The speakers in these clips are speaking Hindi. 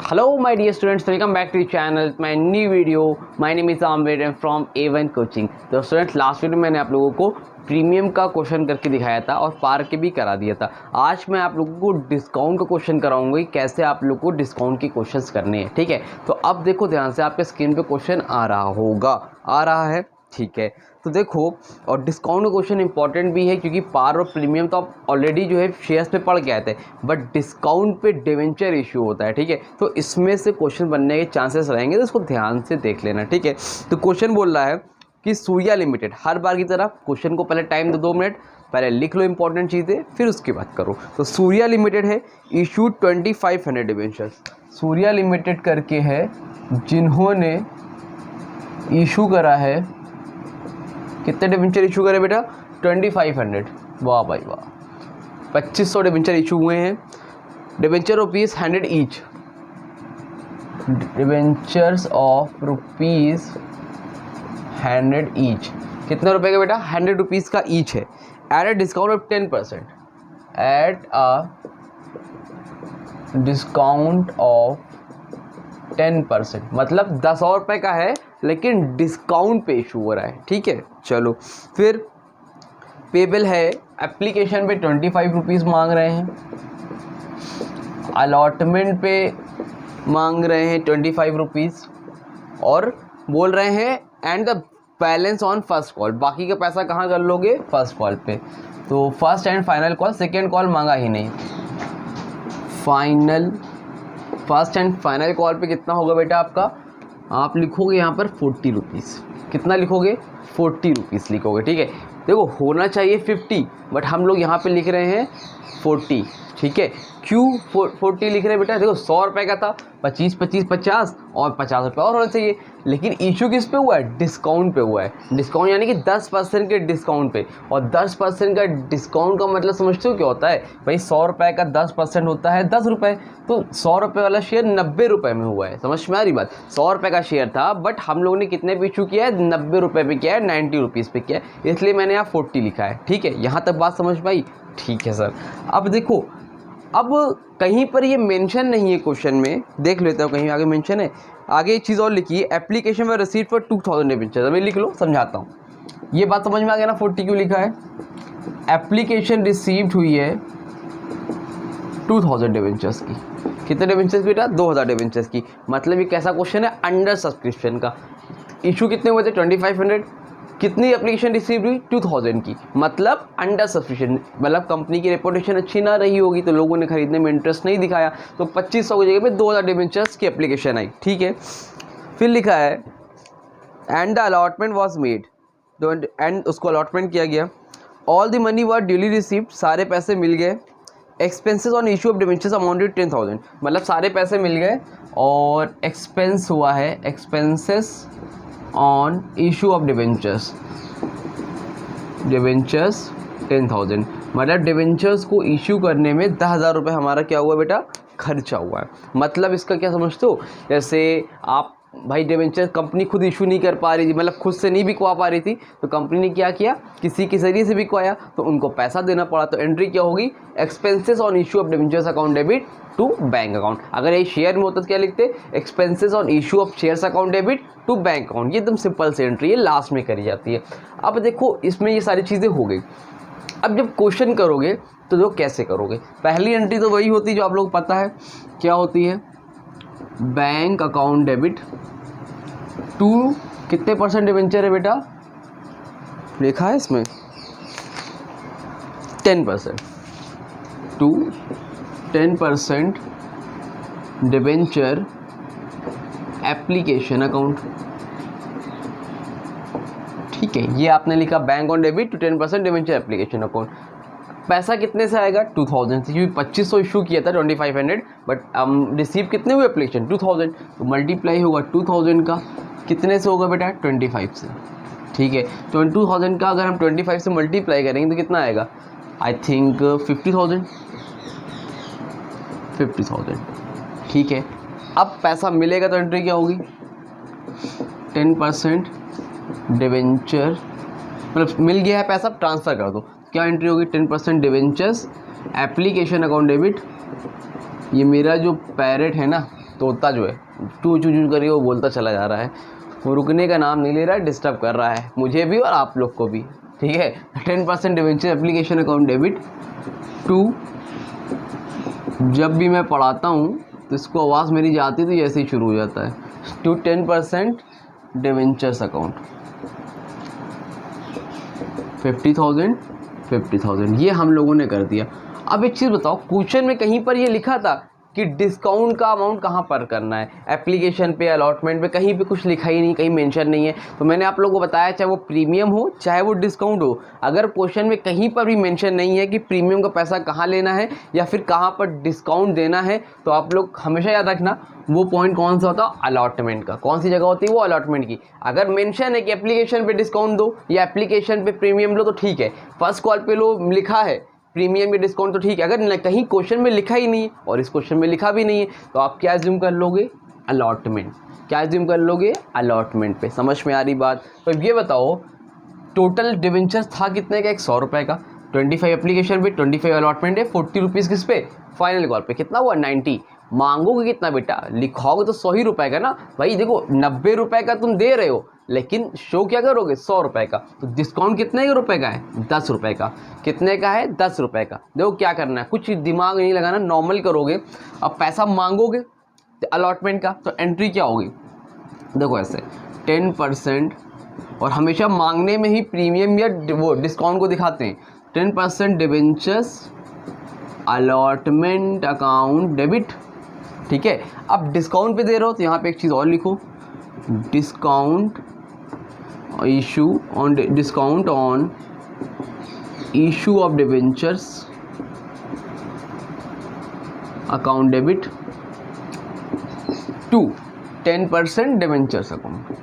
Hello my dear students, welcome back to the channel, my new video. My name is Amir and from A1 Coaching. तो स्टूडेंट लास्ट वीडियो मैंने आप लोगों को प्रीमियम का क्वेश्चन करके दिखाया था और पार के भी करा दिया था। आज मैं आप लोगों को डिस्काउंट का क्वेश्चन कराऊंगी, कैसे आप लोगों को डिस्काउंट के क्वेश्चंस करने हैं। ठीक है, तो अब देखो ध्यान से, आपके स्क्रीन पे क्वेश्चन आ रहा है। ठीक है, तो देखो, और डिस्काउंट का क्वेश्चन इंपॉर्टेंट भी है क्योंकि पार और प्रीमियम तो आप ऑलरेडी जो है शेयर्स पे पढ़ के आए थे, बट डिस्काउंट पे डिवेंचर इशू होता है। ठीक है, तो इसमें से क्वेश्चन बनने के चांसेस रहेंगे, तो इसको ध्यान से देख लेना। ठीक है, तो क्वेश्चन बोल रहा है कि सूर्या लिमिटेड, हर बार की तरह क्वेश्चन को पहले टाइम दो 2 मिनट, पहले लिख लो इंपॉर्टेंट चीज़ें, फिर उसकी बात करो। तो सूर्या लिमिटेड है, इशू 2500 डिवेंचर्स। सूर्या लिमिटेड करके है जिन्होंने इशू करा है, कितने डिवेंचर इशू करे बेटा? 2500। वाह भाई वाह, 2500 डिवेंचर इशू हुए हैं। Debenture rupees 100 each, debentures of rupees 100 each. कितने रुपए का बेटा? 100 रुपीज़ का ईच है। At a discount of 10%, at a discount of 10%, मतलब 10 और रुपये का है लेकिन डिस्काउंट पे इशू हो रहा है। ठीक है, चलो फिर पेबल है, एप्लीकेशन पे 25 रुपीज़ मांग रहे हैं, अलॉटमेंट पे मांग रहे हैं 25 रुपीज़, और बोल रहे हैं and the balance on first call. बाकी का पैसा कहाँ कर लोगे? फर्स्ट कॉल पे। तो first and final call, second call मांगा ही नहीं। फर्स्ट एंड फाइनल कॉल पे कितना होगा बेटा आपका? आप लिखोगे यहाँ पर 40 रुपीज़। कितना लिखोगे? 40 रुपीज़ लिखोगे। ठीक है, देखो होना चाहिए 50, बट हम लोग यहाँ पे लिख रहे हैं 40। ठीक है, क्यों 40 लिख रहे हैं बेटा? देखो 100 रुपये का था, 25 25 50 और 50 रुपये और होना चाहिए, लेकिन इशू किस पे हुआ है? डिस्काउंट पे हुआ है। डिस्काउंट यानी कि 10% के डिस्काउंट पे, और 10% का डिस्काउंट का मतलब समझते हो क्या होता है भाई? 100 रुपये का 10% होता है 10 रुपये, तो 100 रुपये वाला शेयर 90 रुपये में हुआ है। समझ में आ रही बात? 100 रुपये का शेयर था, बट हम लोगों ने कितने पे इशू किया है? 90 रुपये पे किया है, 90 रुपीज़ पे किया है, इसलिए मैंने यहाँ 40 लिखा है। ठीक है, यहाँ तक बात समझ पाई? ठीक है सर। अब देखो, अब कहीं पर ये मेंशन नहीं है क्वेश्चन में, देख लेते हो कहीं आगे मेंशन है। आगे एक चीज़ और लिखी है, एप्लीकेशन में रिसीट फॉर 2000 डिवेंचर। अभी लिख लो, समझाता हूँ। ये बात समझ में आ गया ना? 40 क्यों लिखा है? एप्लीकेशन रिसीव्ड हुई है 2000 डिवेंचर्स की। कितने डिवेंचर्स बेटा? 2000 डिवेंचर्स की। मतलब ये कैसा क्वेश्चन है? अंडर सब्सक्रिप्शन का। इशू कितने हुए थे? 2500। कितनी एप्लीकेशन रिसीव हुई? 2000 की, मतलब अंडर सब्सक्रिप्शन, मतलब कंपनी की रेपुटेशन अच्छी ना रही होगी तो लोगों ने खरीदने में इंटरेस्ट नहीं दिखाया, तो 2500 की जगह पे 2000 डिवेंचर्स की एप्लीकेशन आई। ठीक है, फिर लिखा है and the allotment was made, and उसको अलॉटमेंट किया गया। All the money were duly received, सारे पैसे मिल गए। Expenses on issue of debentures amounted 10,000, मतलब सारे पैसे मिल गए और एक्सपेंस हुआ है, expenses on issue of debentures 10,000, मतलब डिवेंचर्स को इशू करने में 10,000 रुपये हमारा क्या हुआ बेटा? खर्चा हुआ है। मतलब इसका क्या समझते हो? जैसे आप भाई डिवेंचर कंपनी खुद इशू नहीं कर पा रही थी, मतलब खुद से नहीं बिकवा पा रही थी, तो कंपनी ने क्या किया? किसी के जरिए से बिकवाया, तो उनको पैसा देना पड़ा। तो एंट्री क्या होगी? Expenses on issue of debentures account debit to bank account. अगर ये शेयर में होता तो क्या लिखते? Expenses on issue of shares account debit to bank account. ये एकदम सिंपल से एंट्री है, लास्ट में करी जाती है। अब देखो, इसमें ये सारी चीज़ें हो गई। अब जब क्वेश्चन करोगे तो जो कैसे करोगे? पहली एंट्री तो वही होती है जो आप लोग पता है, क्या होती है? बैंक अकाउंट डेबिट टू कितने % डिवेंचर है बेटा? लिखा है इसमें 10%, टू 10% डिवेंचर एप्लीकेशन अकाउंट। ठीक है, ये आपने लिखा bank on debit to 10% debenture application account. पैसा कितने से आएगा? 2000 से, क्योंकि 2500 इशू किया था 2500, बट रिसीव कितने हुए एप्लीकेशन? 2000, तो मल्टीप्लाई होगा 2000 का, कितने से होगा बेटा? 25 से। ठीक है, तो 2000 का अगर हम 25 से मल्टीप्लाई करेंगे तो कितना आएगा? I think 50,000। ठीक है, अब पैसा मिलेगा तो एंट्री क्या होगी? 10% डिवेंचर, मतलब मिल गया है पैसा, ट्रांसफ़र कर दो। क्या एंट्री होगी? 10% डिवेंचर्स एप्लीकेशन अकाउंट डेबिट। ये मेरा जो पैरेट है ना, तोता जो है टू चू चू करके वो बोलता चला जा रहा है, वो रुकने का नाम नहीं ले रहा है, डिस्टर्ब कर रहा है मुझे भी और आप लोग को भी, ठीक है। 10% debenture application account debit to, जब भी मैं पढ़ाता हूँ तो इसको आवाज़ मेरी जाती तो ऐसे ही शुरू हो जाता है, टू 10% डिवेंचर्स अकाउंट 50,000 ये हम लोगों ने कर दिया। अब एक चीज़ बताओ, क्वेश्चन में कहीं पर ये लिखा था कि डिस्काउंट का अमाउंट कहाँ पर करना है, एप्लीकेशन पे, अलॉटमेंट पे, कहीं पे कुछ लिखा ही नहीं, कहीं मेंशन नहीं है। तो मैंने आप लोगों को बताया चाहे वो प्रीमियम हो चाहे वो डिस्काउंट हो, अगर क्वेश्चन में कहीं पर भी मेंशन नहीं है कि प्रीमियम का पैसा कहाँ लेना है या फिर कहाँ पर डिस्काउंट देना है, तो आप लोग हमेशा याद रखना वो पॉइंट कौन सा होता है, अलॉटमेंट का। कौन सी जगह होती है वो, अलॉटमेंट की। अगर मेंशन है कि एप्लीकेशन पे डिस्काउंट दो या एप्लीकेशन पे प्रीमियम लो तो ठीक है, फर्स्ट कॉल पे लो लिखा है प्रीमियम या डिस्काउंट तो ठीक है। अगर कहीं क्वेश्चन में लिखा ही नहीं है और इस क्वेश्चन में लिखा भी नहीं है तो आप क्या एज्यूम कर लोगे, अलॉटमेंट। क्या एज्यूम कर लोगे, अलॉटमेंट पे। समझ में आ रही बात। तो ये बताओ टोटल डिवेंचर्स था कितने का, 100 रुपये का, 25 एप्लीकेशन पे, 25 अलॉटमेंट है, 40 रुपीज़ किस पे, फाइनल कॉल पे। कितना हुआ, 90। मांगोगे कितना बेटा, लिखोगे तो 100 ही रुपये का ना भाई। देखो 90 रुपये का तुम दे रहे हो लेकिन शो क्या करोगे, 100 रुपये का। तो डिस्काउंट कितने रुपए का है, 10 रुपये का। कितने का है, 10 रुपये का। देखो क्या करना है, कुछ दिमाग नहीं लगाना, नॉर्मल करोगे। अब पैसा मांगोगे अलॉटमेंट का तो एंट्री क्या होगी, देखो ऐसे 10%, और हमेशा मांगने में ही प्रीमियम या वो डिस्काउंट को दिखाते हैं। 10% डिवेंचर्स अलॉटमेंट अकाउंट डेबिट, ठीक है। अब डिस्काउंट पे दे रहे हो तो यहाँ पे एक चीज़ और लिखो, discount issue on, discount on issue of debentures account debit to 10% debentures account.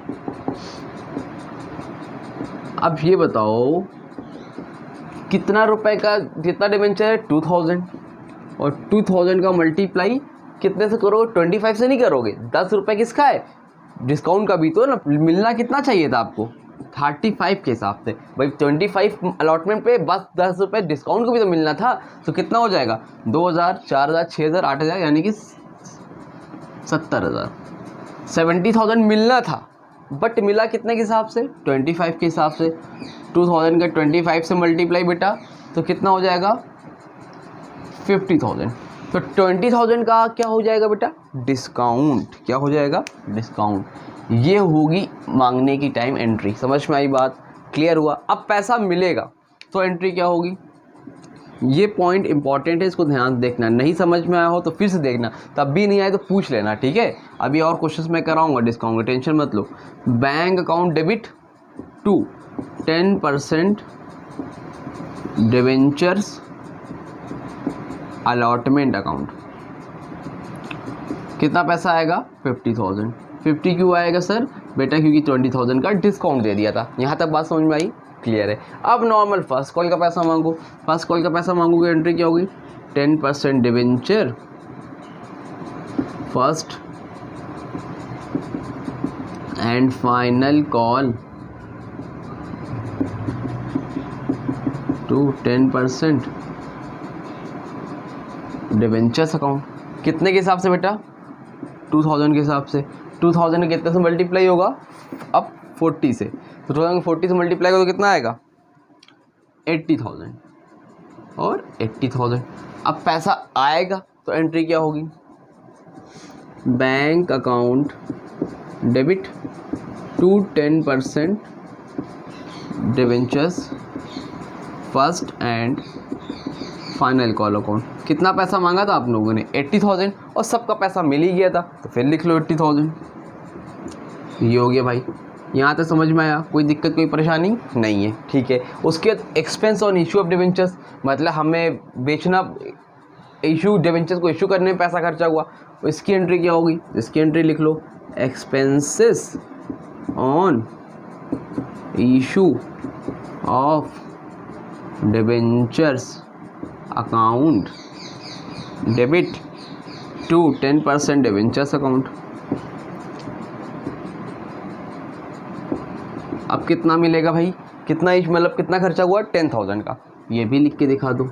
अब ये बताओ कितना रुपए का, कितना डिवेंचर है, 2000, और 2000 का मल्टीप्लाई कितने से करोगे, 25 से नहीं करोगे। 10 रुपये किसका है, डिस्काउंट का भी तो ना। मिलना कितना चाहिए था आपको, 35 के हिसाब से भाई। 25 अलॉटमेंट पे बस 10 रुपये डिस्काउंट को भी तो मिलना था। तो कितना हो जाएगा, 2000, 4000, 6000, 8000, यानी कि 70,000। 70,000 मिलना था बट मिला कितने के हिसाब से, 25 के हिसाब से। 2000 का 25 से मल्टीप्लाई बेटा तो कितना हो जाएगा, 50,000। तो 20,000 का क्या हो जाएगा बेटा, डिस्काउंट। क्या हो जाएगा, डिस्काउंट। ये होगी मांगने की टाइम एंट्री। समझ में आई बात, क्लियर हुआ। अब पैसा मिलेगा तो एंट्री क्या होगी, ये पॉइंट इंपॉर्टेंट है, इसको ध्यान देखना। नहीं समझ में आया हो तो फिर से देखना, तब भी नहीं आए तो पूछ लेना, ठीक है। अभी और क्वेश्चंस मैं कराऊंगा डिस्काउंट का, टेंशन मत लो। Bank account debit to 10% debentures allotment account. कितना पैसा आएगा, 50,000। 50 क्यों आएगा सर, बेटा क्योंकि 20,000 का डिस्काउंट दे दिया था। यहाँ तक बात समझ में आई, क्लियर है। अब नॉर्मल फर्स्ट कॉल का पैसा मांगो। फर्स्ट कॉल का पैसा मांगोगे, एंट्री क्या होगी, 10% debenture first and final call to 10% debentures account. कितने के हिसाब से बेटा, 2000 के हिसाब से। 2000 कितने से मल्टीप्लाई होगा, अब 40 से। तो 2040 से मल्टीप्लाई होगा तो कितना आएगा, 80,000 और 80,000। अब पैसा आएगा तो एंट्री क्या होगी, bank account debit to 10% debentures first and final call account. कितना पैसा मांगा था आप लोगों ने, 80,000, और सबका पैसा मिल ही गया था तो फिर लिख लो 80,000। ये हो गया भाई। यहाँ तक समझ में आया, कोई दिक्कत कोई परेशानी नहीं है, ठीक है। उसके बाद expense on issue of debentures, मतलब हमें बेचना, इशू डिवेंचर्स को इशू करने में पैसा खर्चा हुआ, इसकी एंट्री क्या होगी, इसकी एंट्री लिख लो, expenses on issue of debentures account debit to 10% debentures account. अब कितना मिलेगा भाई, कितना मतलब कितना खर्चा हुआ, 10,000 का। ये भी लिख के दिखा दो,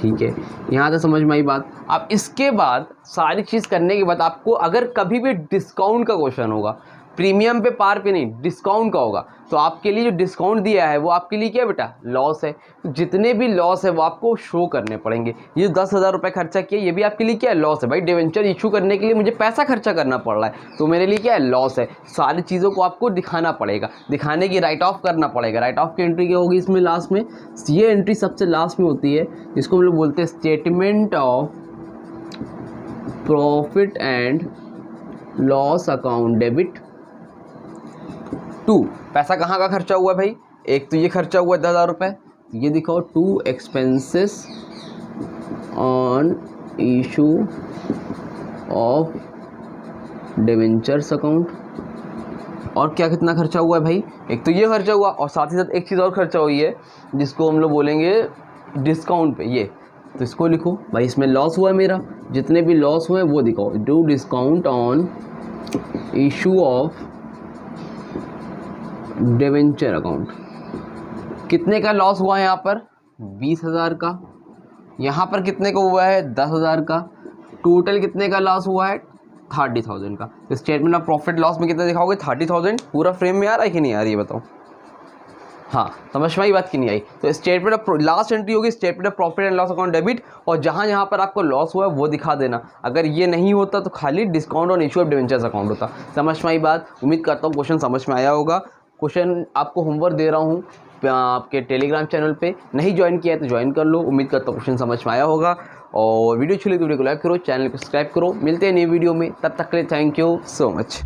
ठीक है, यहाँ तक समझ में आई बात। अब इसके बाद सारी चीज़ करने के बाद आपको अगर कभी भी डिस्काउंट का क्वेश्चन होगा, प्रीमियम पे पार पे नहीं, डिस्काउंट का होगा, तो आपके लिए जो डिस्काउंट दिया है वो आपके लिए क्या बेटा, लॉस है। तो जितने भी लॉस है वो आपको शो करने पड़ेंगे। ये 10,000 रुपये खर्चा किया, ये भी आपके लिए क्या है, लॉस है। भाई डिवेंचर इशू करने के लिए मुझे पैसा खर्चा करना पड़ रहा है, तो मेरे लिए क्या है, लॉस है। सारी चीज़ों को आपको दिखाना पड़ेगा, दिखाने की राइट ऑफ करना पड़ेगा। राइट ऑफ की एंट्री क्या होगी इसमें लास्ट में, ये एंट्री सबसे लास्ट में होती है, जिसको हम लोग बोलते हैं statement of profit and loss account debit to. पैसा कहाँ का खर्चा हुआ है भाई, एक तो ये खर्चा हुआ है 10,000 रुपये, ये दिखाओ, to expenses on issue of debentures account. और क्या कितना खर्चा हुआ है भाई, एक तो ये खर्चा हुआ, और साथ ही साथ एक चीज़ और खर्चा हुई है जिसको हम लोग बोलेंगे डिस्काउंट पे, ये तो इसको लिखो भाई। इसमें लॉस हुआ है मेरा, जितने भी लॉस हुए वो दिखाओ, do discount on issue of debenture account. कितने का लॉस हुआ है यहाँ पर, 20,000 का। यहाँ पर कितने का हुआ है, 10,000 का। टोटल कितने का लॉस हुआ है, 30,000 का। तो स्टेटमेंट ऑफ प्रॉफिट लॉस में कितना दिखाओगे, 30,000। पूरा फ्रेम में आ रहा है कि नहीं आ रही है बताओ, हाँ समझ में आई बात कि नहीं आई। तो स्टेटमेंट ऑफ लास्ट एंट्री होगी statement of profit and loss account debit, और जहाँ जहाँ पर आपको लॉस हुआ है वो दिखा देना। अगर ये नहीं होता तो खाली discount on issue of debentures account होता। समझ में आई बात, उम्मीद करता हूँ क्वेश्चन समझ में आया होगा। क्वेश्चन आपको होमवर्क दे रहा हूँ आपके टेलीग्राम चैनल पे, नहीं ज्वाइन किया है तो ज्वाइन कर लो। उम्मीद करता हूँ क्वेश्चन समझ में आया होगा, और वीडियो अच्छी लगी तो वीडियो को लाइक करो, चैनल को सब्सक्राइब करो। मिलते हैं नई वीडियो में, तब तक के लिए थैंक यू सो मच।